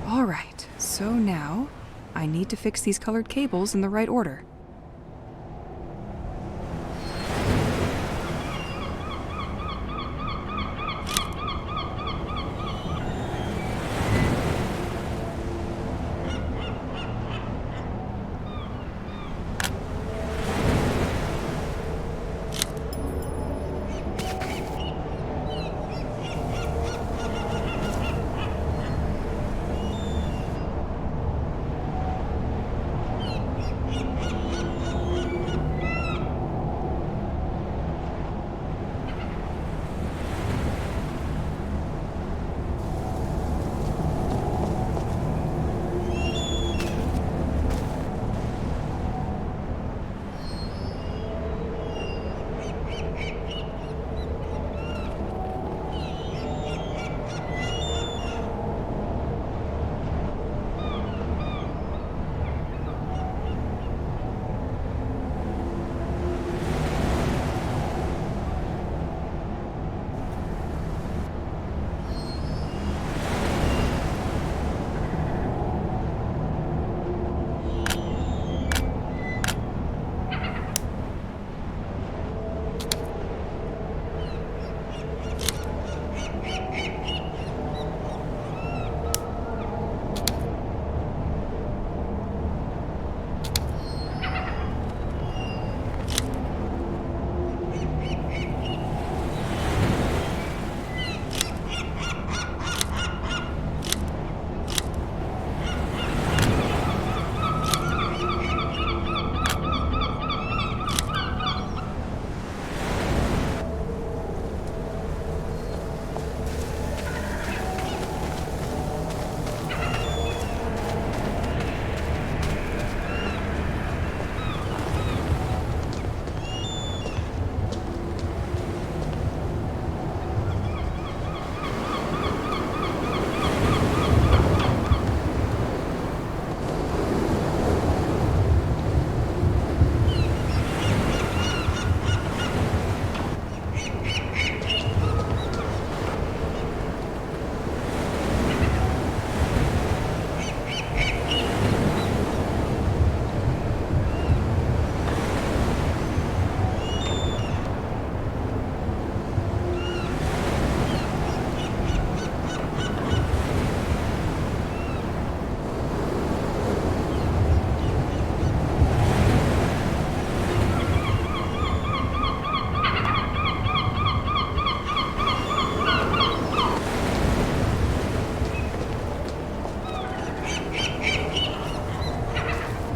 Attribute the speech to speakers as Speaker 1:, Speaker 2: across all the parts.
Speaker 1: Alright, so now I need to fix these colored cables in the right order.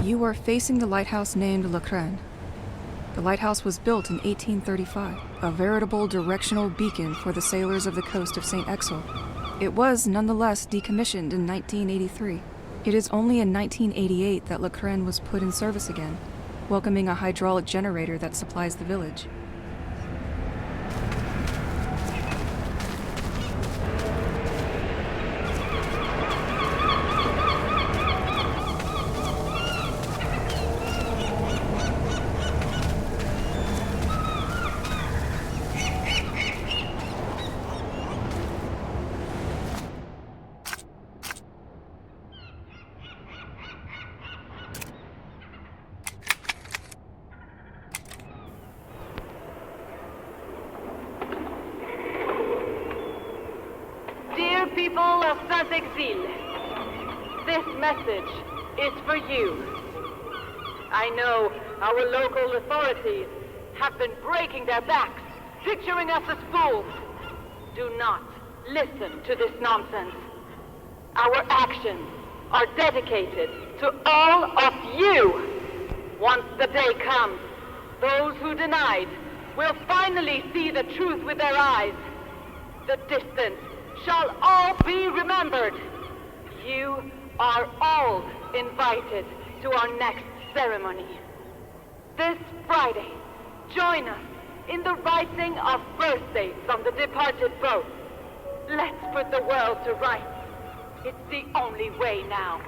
Speaker 1: You are facing the lighthouse named Le Crane. The lighthouse was built in 1835, a veritable directional beacon for the sailors of the coast of St. Exel. It was nonetheless decommissioned in 1983. It is only in 1988 that Le Crane was put in service again, welcoming a hydraulic generator that supplies the village.
Speaker 2: People of Saint-Exil, this message is for you. I know our local authorities have been breaking their backs, picturing us as fools. Do not listen to this nonsense. Our actions are dedicated to all of you. Once the day comes, those who denied will finally see the truth with their eyes. The distance shall all be remembered. You are all invited to our next ceremony. This Friday, join us in the writing of birthdays on the departed boat. Let's put the world to rights. It's the only way now.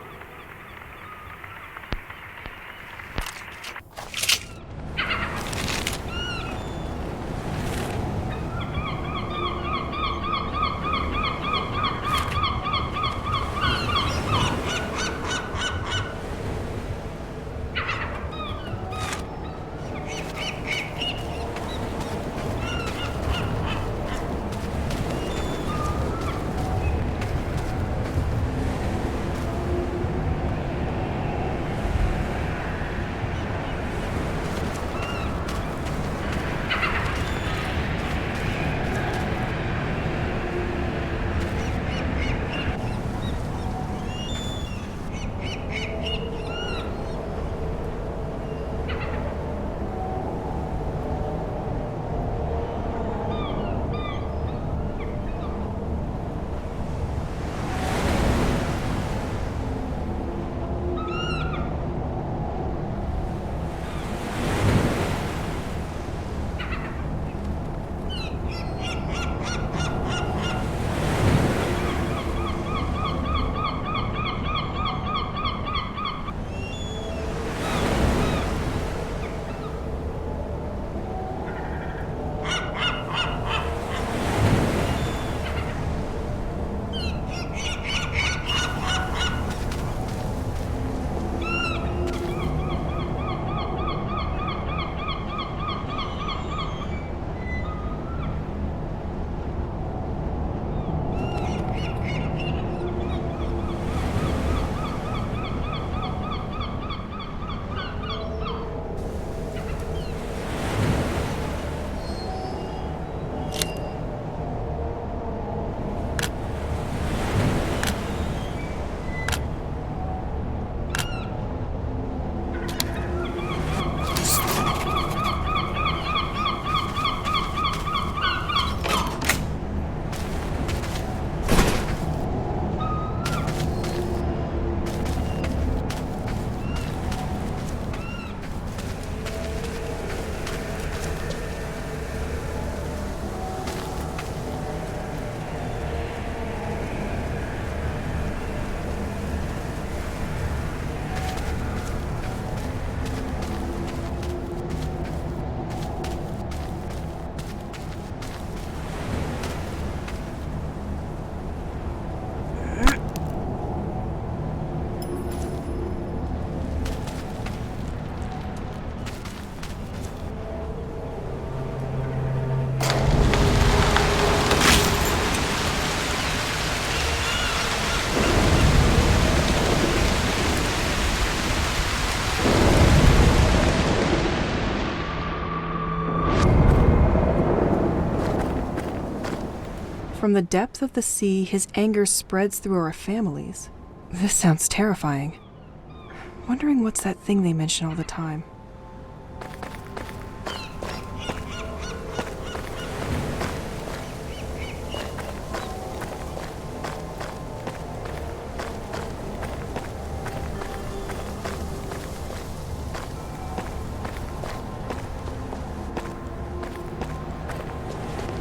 Speaker 1: From the depth of the sea, his anger spreads through our families. This sounds terrifying. Wondering what's that thing they mention all the time.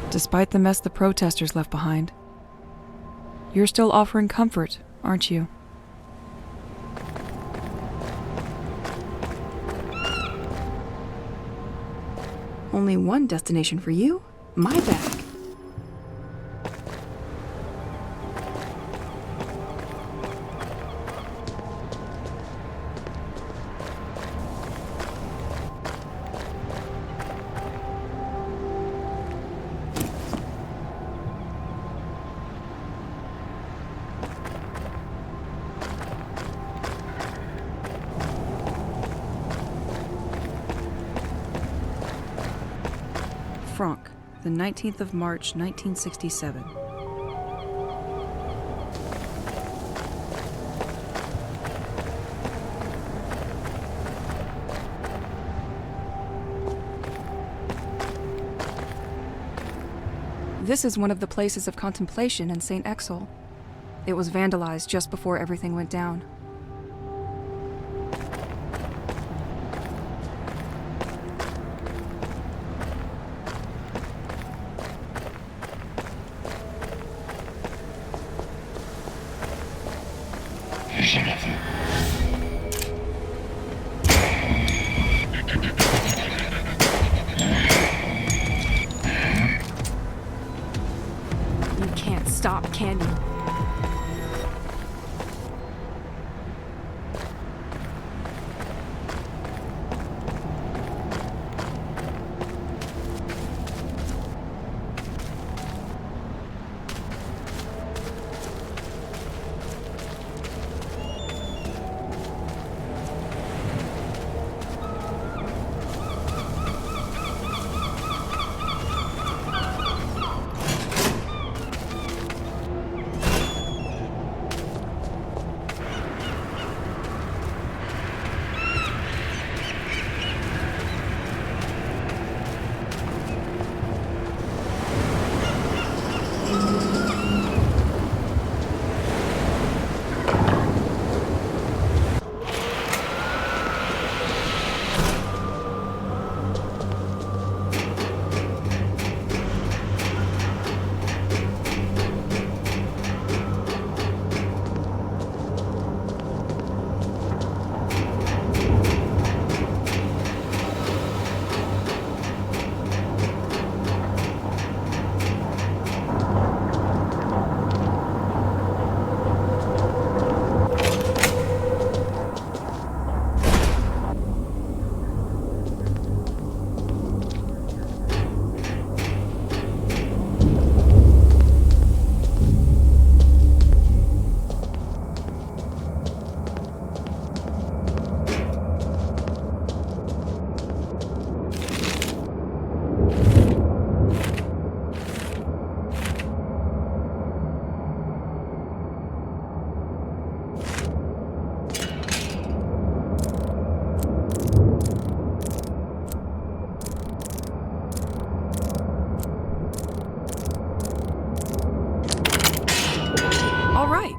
Speaker 1: Despite the mess the protesters left behind, you're still offering comfort, aren't you? Only one destination for you? My bag. Franck, the 19th of March, 1967. This is one of the places of contemplation in St. Exel. It was vandalized just before everything went down. You can't stop, can you? All right.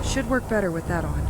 Speaker 1: Should work better with that on.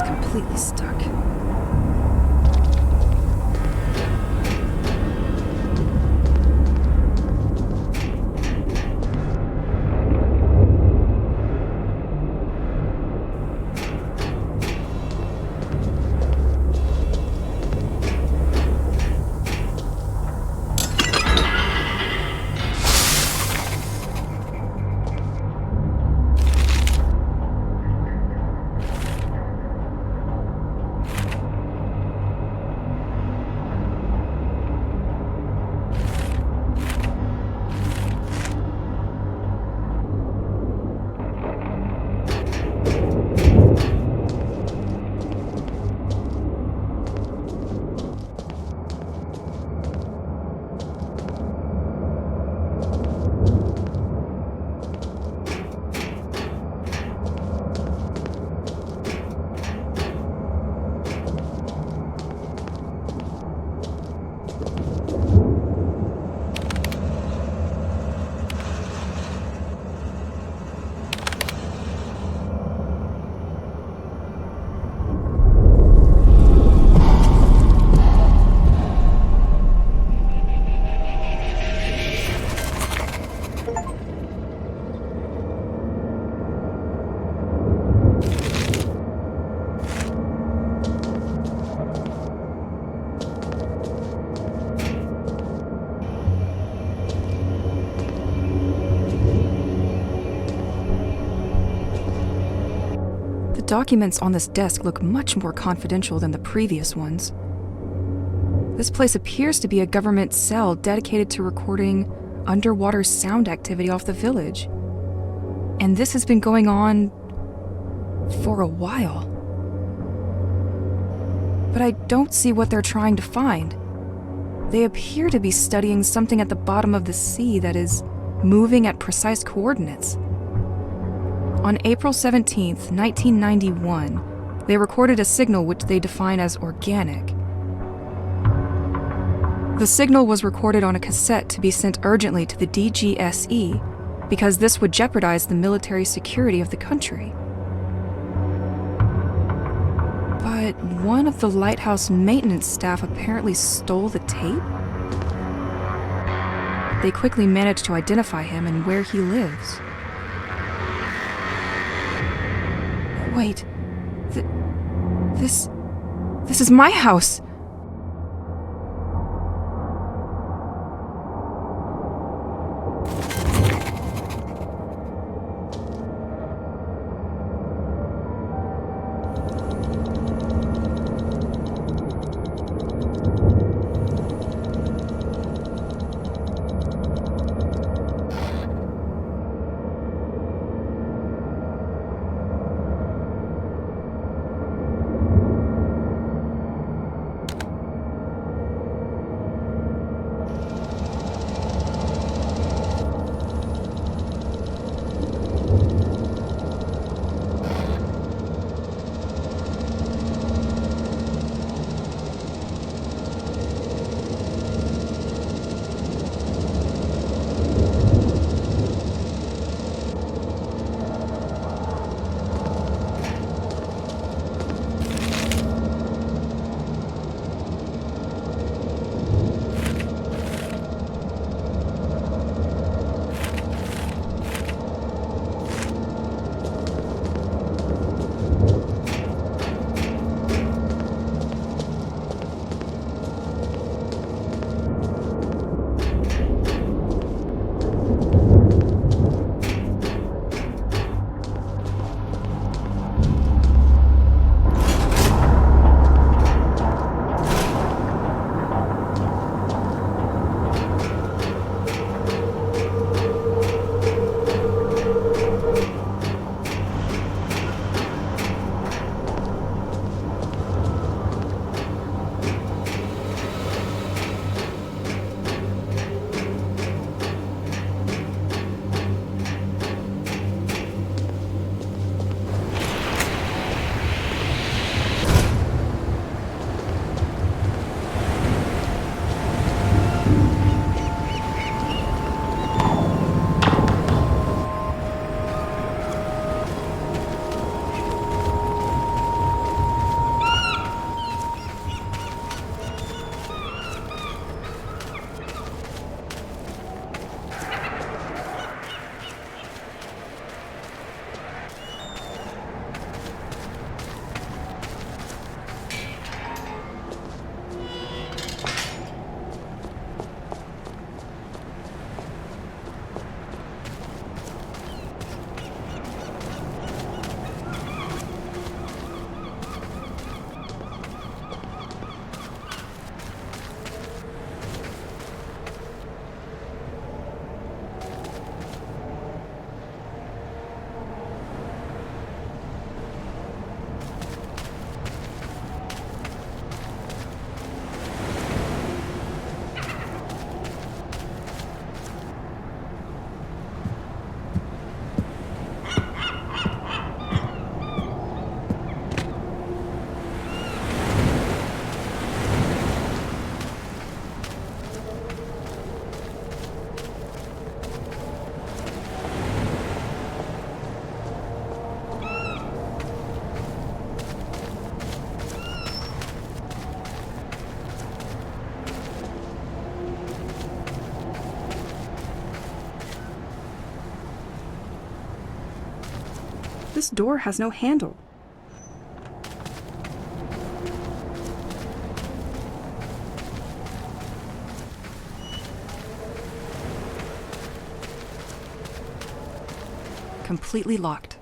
Speaker 1: completely stuck. The documents on this desk look much more confidential than the previous ones. This place appears to be a government cell dedicated to recording underwater sound activity off the village. And this has been going on for a while. But I don't see what they're trying to find. They appear to be studying something at the bottom of the sea that is moving at precise coordinates. On April 17th, 1991, they recorded a signal which they define as organic. The signal was recorded on a cassette to be sent urgently to the DGSE because this would jeopardize the military security of the country. But one of the lighthouse maintenance staff apparently stole the tape? They quickly managed to identify him and where he lives. Wait, this is my house! This door has no handle. Completely locked.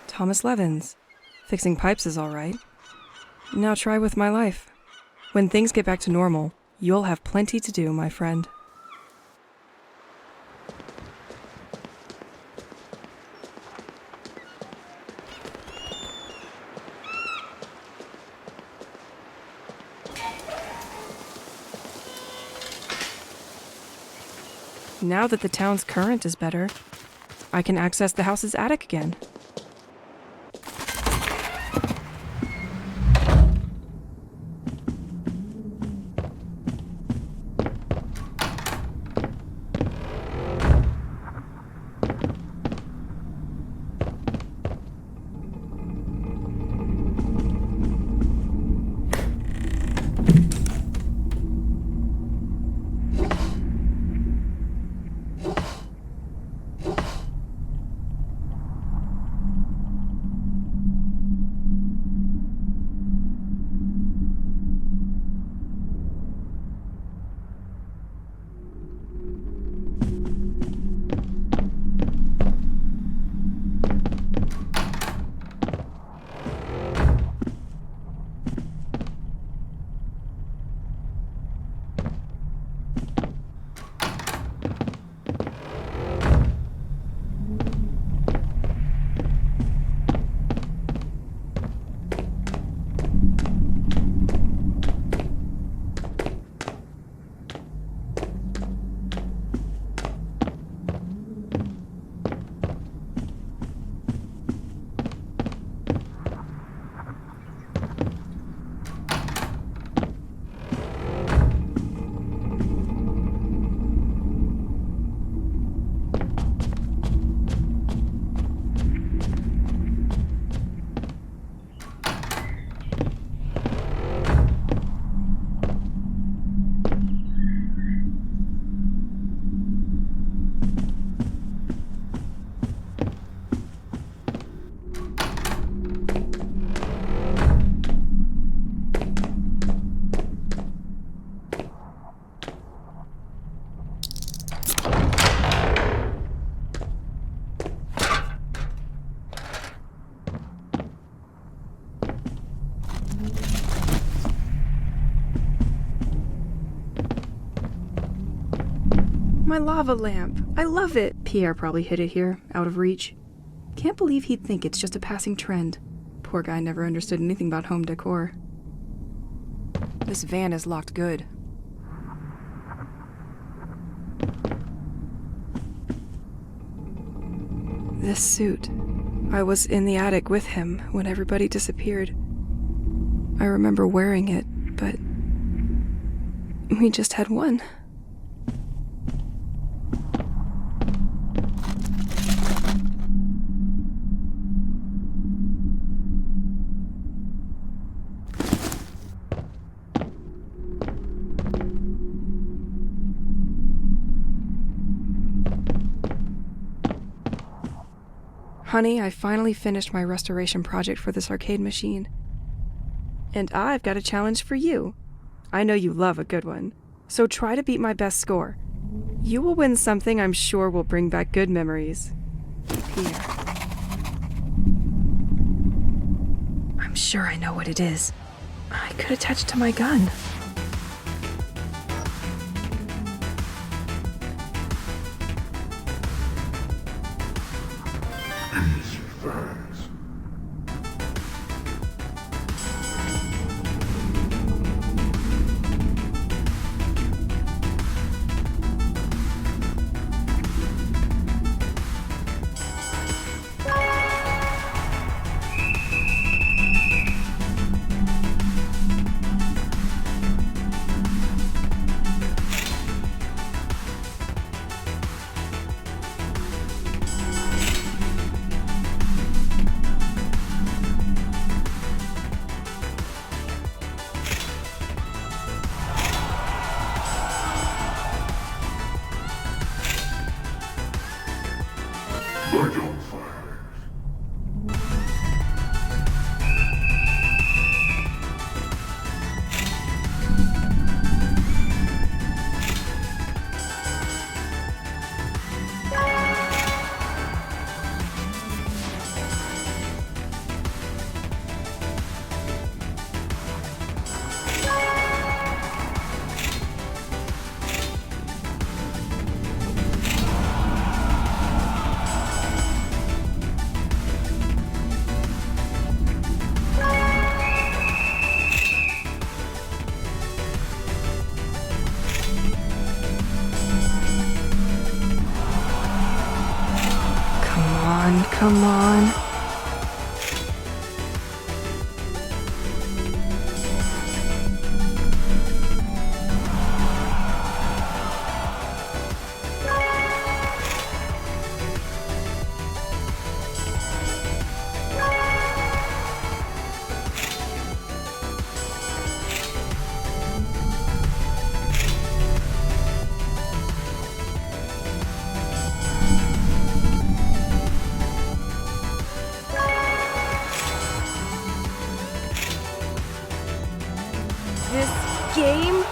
Speaker 1: Thomas Levins. Fixing pipes is all right. Now try with my life. When things get back to normal, you'll have plenty to do, my friend. Now that the town's current is better, I can access the house's attic again. My lava lamp. I love it. Pierre probably hid it here, out of reach. Can't believe he'd think it's just a passing trend. Poor guy never understood anything about home decor. This van is locked good. This suit. I was in the attic with him when everybody disappeared. I remember wearing it, but we just had one. Honey, I finally finished my restoration project for this arcade machine. And I've got a challenge for you. I know you love a good one, so try to beat my best score. You will win something I'm sure will bring back good memories. Pierre. I'm sure I know what it is. I could attach it to my gun. Come on. This game?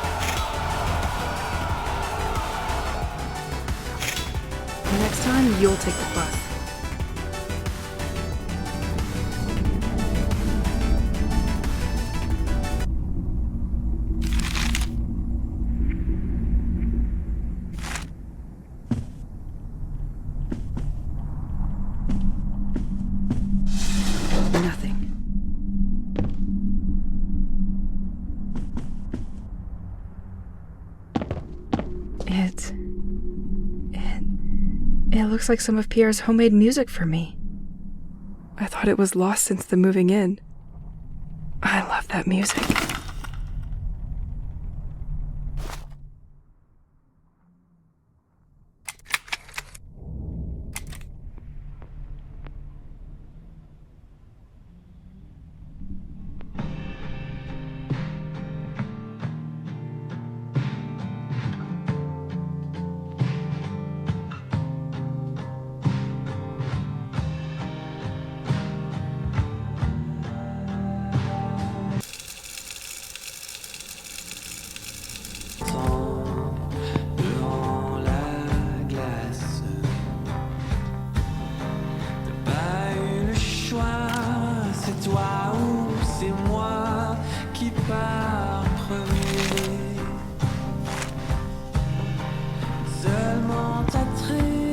Speaker 1: Next time, you'll take the bus. Nothing. It looks like some of Pierre's homemade music for me. I thought it was lost since the moving in. I love that music.
Speaker 3: toi ou c'est moi qui pars premier. Seulement t'as trébuché.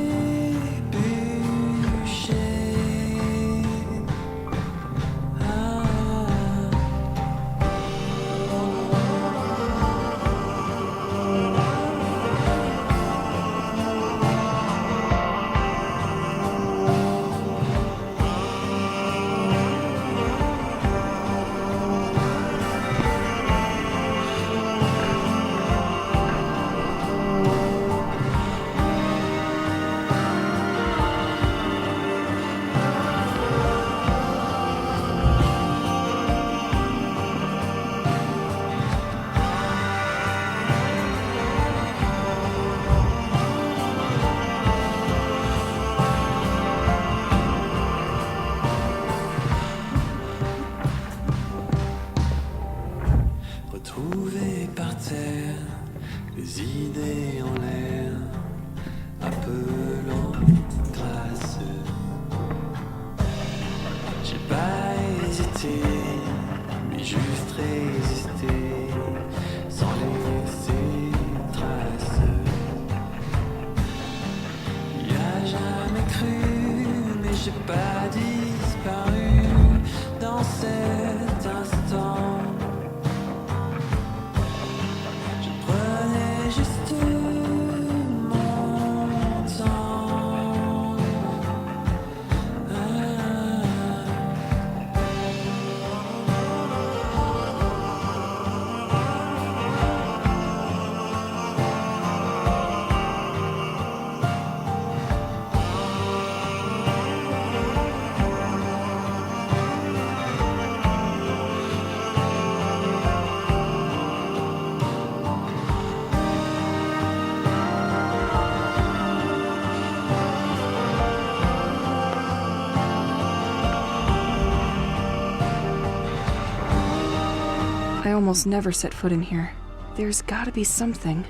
Speaker 3: Retrouvé par terre, les idées en l'air, appelant grâce. J'ai pas hésité, mais juste résisté, sans laisser trace. Y a jamais cru, mais j'ai pas disparu dans cet instant. Juste
Speaker 1: almost never set foot in here. There's gotta be something.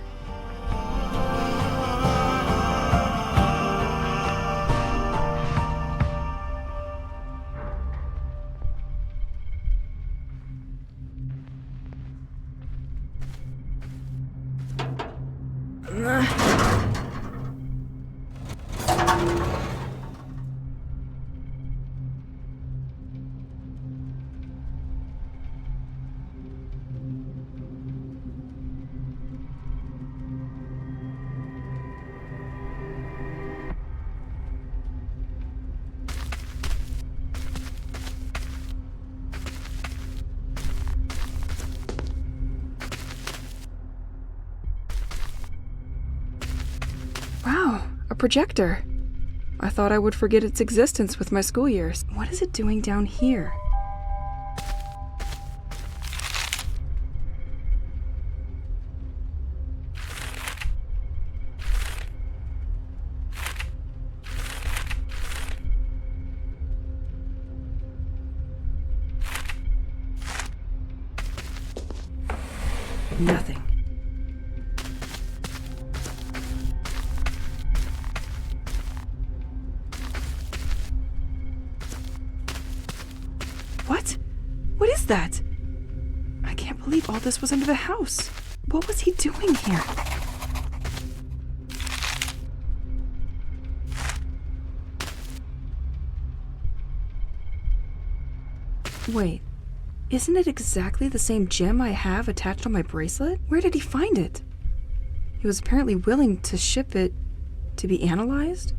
Speaker 1: Wow, a projector. I thought I would forget its existence with my school years. What is it doing down here? Nothing. What? What is that? I can't believe all this was under the house. What was he doing here? Wait, isn't it exactly the same gem I have attached on my bracelet? Where did he find it? He was apparently willing to ship it to be analyzed?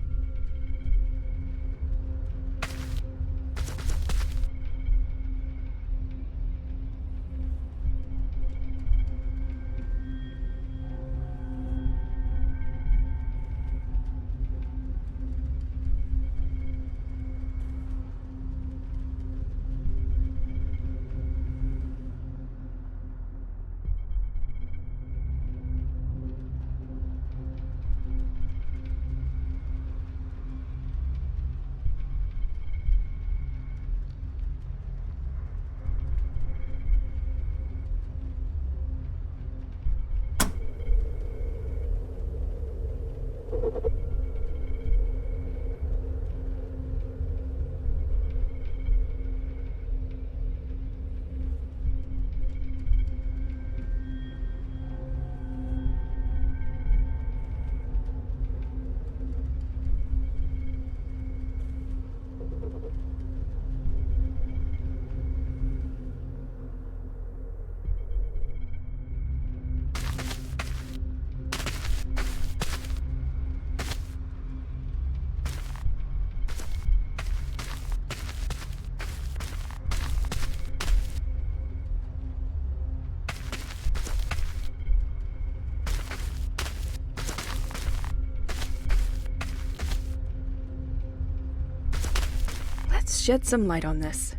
Speaker 1: Let's shed some light on this.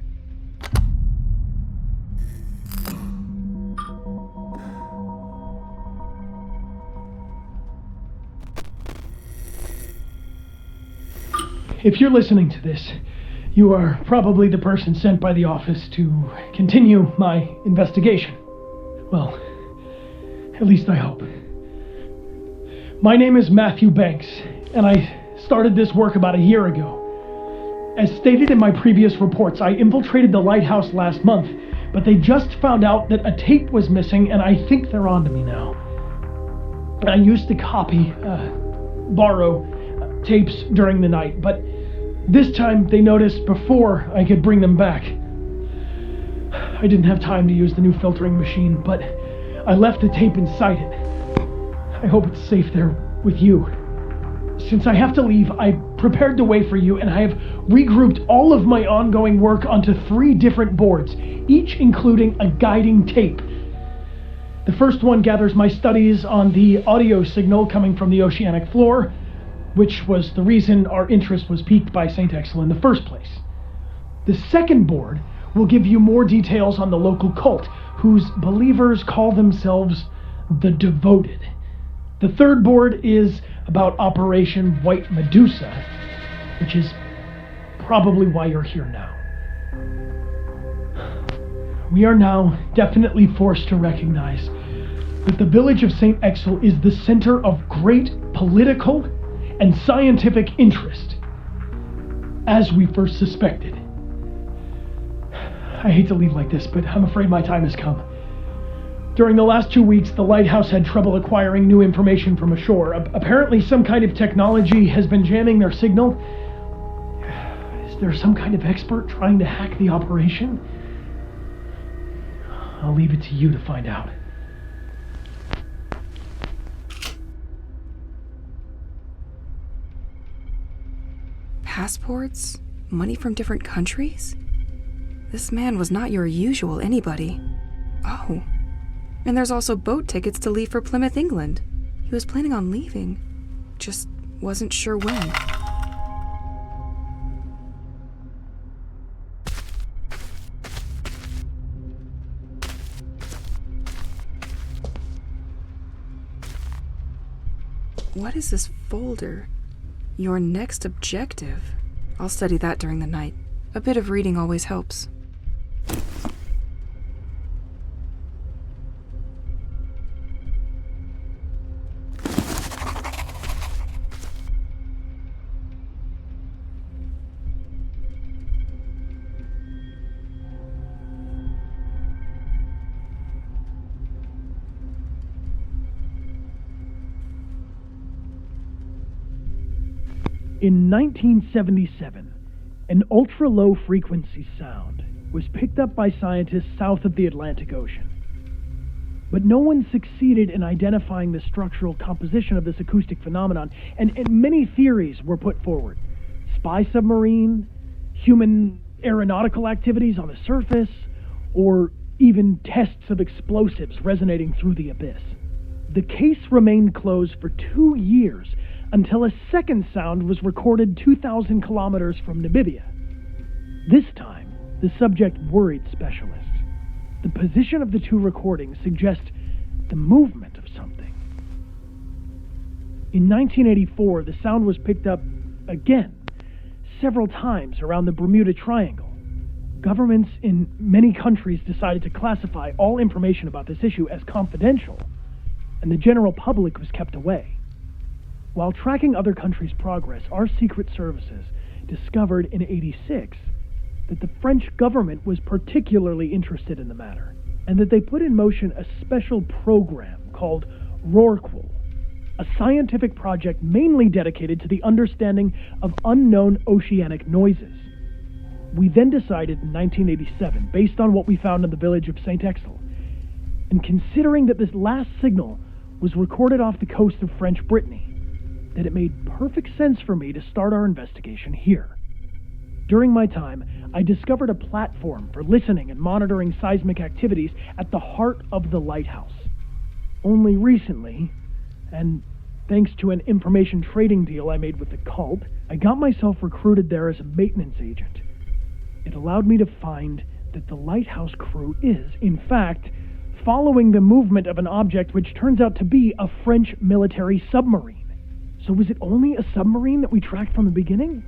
Speaker 4: If you're listening to this, you are probably the person sent by the office to continue my investigation. Well, at least I hope. My name is Matthew Banks, and I started this work about a year ago. As stated in my previous reports, I infiltrated the lighthouse last month, but they just found out that a tape was missing, and I think they're onto me now. I used to borrow tapes during the night, but this time they noticed before I could bring them back. I didn't have time to use the new filtering machine, but I left the tape inside it. I hope it's safe there with you. Since I have to leave, I prepared the way for you, and I have regrouped all of my ongoing work onto 3 different boards, each including a guiding tape. The first one gathers my studies on the audio signal coming from the oceanic floor, which was the reason our interest was piqued by St. Exel in the first place. The second board will give you more details on the local cult, whose believers call themselves the Devoted. The third board is about Operation White Medusa, which is probably why you're here now. We are now definitely forced to recognize that the village of St. Exel is the center of great political and scientific interest, as we first suspected. I hate to leave like this, but I'm afraid my time has come. During the last 2 weeks, the lighthouse had trouble acquiring new information from ashore. Apparently, some kind of technology has been jamming their signal. Is there some kind of expert trying to hack the operation? I'll leave it to you to find out.
Speaker 1: Passports? Money from different countries? This man was not your usual anybody. Oh. And there's also boat tickets to leave for Plymouth, England. He was planning on leaving. Just wasn't sure when. What is this folder? Your next objective. I'll study that during the night. A bit of reading always helps.
Speaker 4: In 1977, an ultra-low frequency sound was picked up by scientists south of the Atlantic Ocean. But no one succeeded in identifying the structural composition of this acoustic phenomenon, and many theories were put forward. Spy submarine, human aeronautical activities on the surface, or even tests of explosives resonating through the abyss. The case remained closed for 2 years, until a second sound was recorded 2,000 kilometers from Namibia. This time, the subject worried specialists. The position of the two recordings suggests the movement of something. In 1984, the sound was picked up again, several times around the Bermuda Triangle. Governments in many countries decided to classify all information about this issue as confidential, and the general public was kept away. While tracking other countries' progress, our secret services discovered in '86 that the French government was particularly interested in the matter, and that they put in motion a special program called Rorqual, a scientific project mainly dedicated to the understanding of unknown oceanic noises. We then decided in 1987, based on what we found in the village of St. Exel, and considering that this last signal was recorded off the coast of French Brittany, that it made perfect sense for me to start our investigation here. During my time, I discovered a platform for listening and monitoring seismic activities at the heart of the lighthouse. Only recently, and thanks to an information trading deal I made with the cult, I got myself recruited there as a maintenance agent. It allowed me to find that the lighthouse crew is, in fact, following the movement of an object which turns out to be a French military submarine. So was it only a submarine that we tracked from the beginning?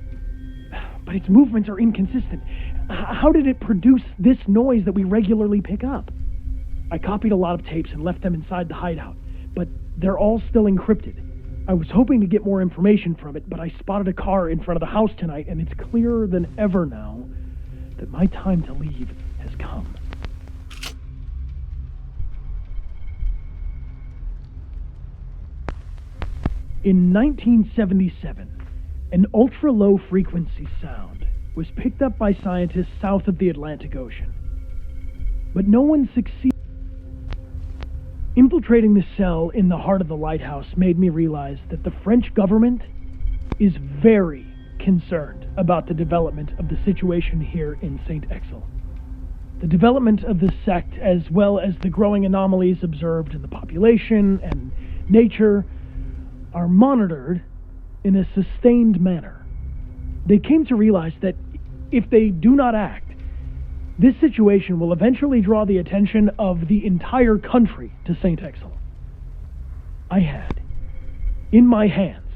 Speaker 4: But its movements are inconsistent. How did it produce this noise that we regularly pick up? I copied a lot of tapes and left them inside the hideout, but they're all still encrypted. I was hoping to get more information from it, but I spotted a car in front of the house tonight, and it's clearer than ever now that my time to leave has come. In 1977, an ultra-low frequency sound was picked up by scientists south of the Atlantic Ocean. But no one succeeded. Infiltrating the cell in the heart of the lighthouse made me realize that the French government is very concerned about the development of the situation here in St. Exel. The development of the sect, as well as the growing anomalies observed in the population and nature, are monitored in a sustained manner. They came to realize that if they do not act, this situation will eventually draw the attention of the entire country to St. Exel. I had, in my hands,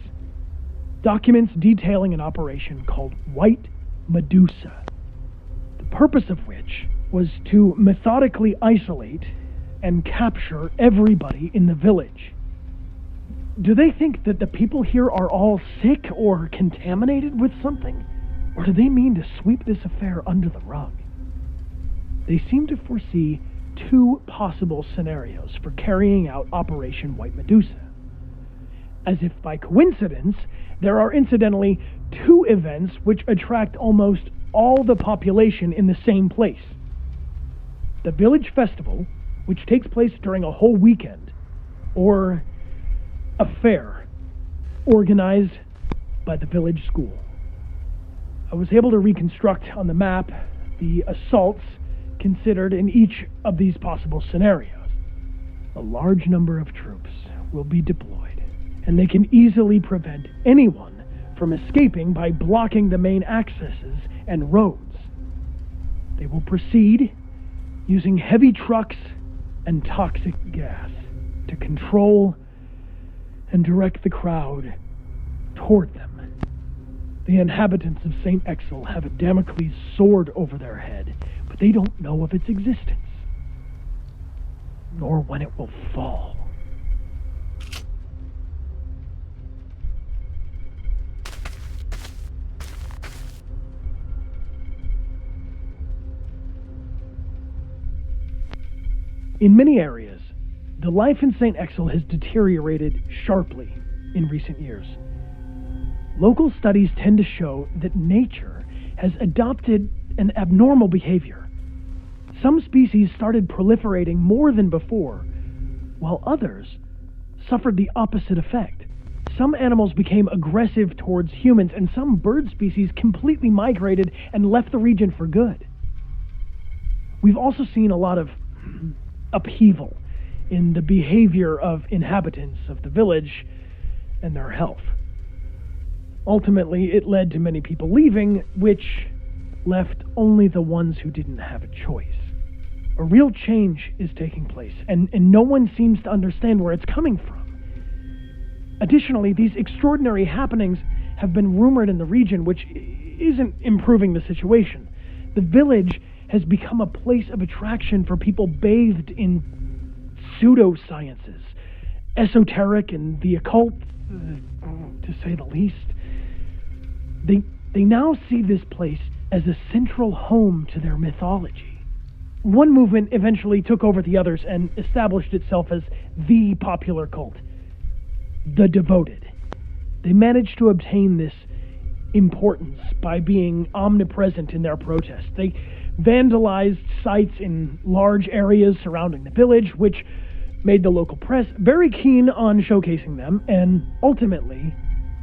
Speaker 4: documents detailing an operation called White Medusa, the purpose of which was to methodically isolate and capture everybody in the village. Do they think that the people here are all sick or contaminated with something? Or do they mean to sweep this affair under the rug? They seem to foresee two possible scenarios for carrying out Operation White Medusa. As if by coincidence, there are incidentally two events which attract almost all the population in the same place. The village festival, which takes place during a whole weekend, or a fair organized by the village school. I was able to reconstruct on the map the assaults considered in each of these possible scenarios. A large number of troops will be deployed, and they can easily prevent anyone from escaping by blocking the main accesses and roads. They will proceed using heavy trucks and toxic gas to control and direct the crowd toward them. The inhabitants of St. Exil have a Damocles sword over their head, but they don't know of its existence, nor when it will fall. In many areas, the life in St. Exil has deteriorated sharply in recent years. Local studies tend to show that nature has adopted an abnormal behavior. Some species started proliferating more than before, while others suffered the opposite effect. Some animals became aggressive towards humans, and some bird species completely migrated and left the region for good. We've also seen a lot of upheaval in the behavior of inhabitants of the village and their health. Ultimately, it led to many people leaving, which left only the ones who didn't have a choice. A real change is taking place, and no one seems to understand where it's coming from. Additionally, these extraordinary happenings have been rumored in the region, which isn't improving the situation. The village has become a place of attraction for people bathed in pseudosciences, esoteric and the occult, to say the least. They now see this place as a central home to their mythology. One movement eventually took over the others and established itself as the popular cult, the Devoted. They managed to obtain this importance by being omnipresent in their protests. They vandalized sites in large areas surrounding the village, which made the local press very keen on showcasing them, and ultimately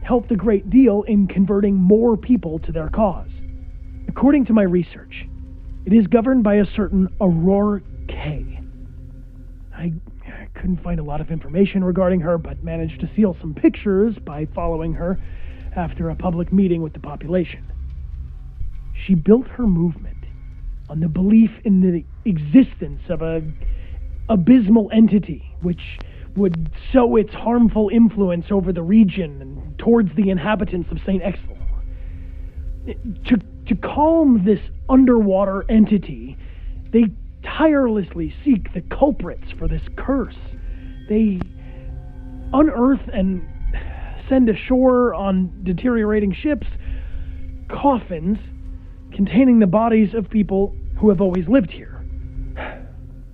Speaker 4: helped a great deal in converting more people to their cause. According to my research, it is governed by a certain Aurora K. I couldn't find a lot of information regarding her, but managed to steal some pictures by following her after a public meeting with the population. She built her movement on the belief in the existence of an abysmal entity which would sow its harmful influence over the region and towards the inhabitants of St. Exil. To calm this underwater entity, they tirelessly seek the culprits for this curse. They unearth and send ashore on deteriorating ships coffins containing the bodies of people who have always lived here.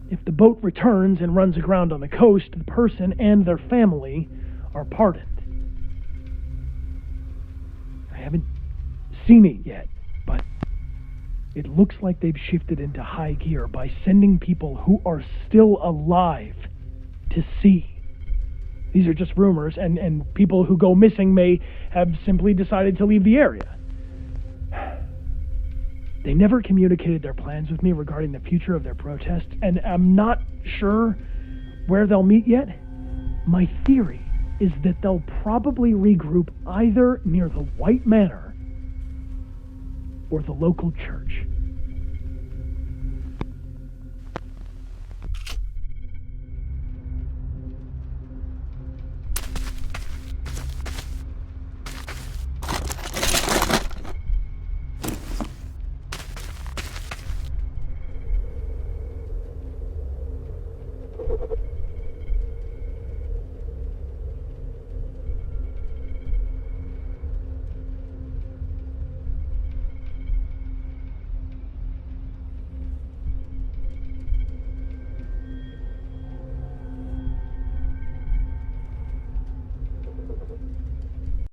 Speaker 4: If the boat returns and runs aground on the coast, the person and their family are pardoned. I haven't seen it yet, but it looks like they've shifted into high gear by sending people who are still alive to sea. These are just rumors, and people who go missing may have simply decided to leave the area. They never communicated their plans with me regarding the future of their protest, and I'm not sure where they'll meet yet. My theory is that they'll probably regroup either near the White Manor or the local church.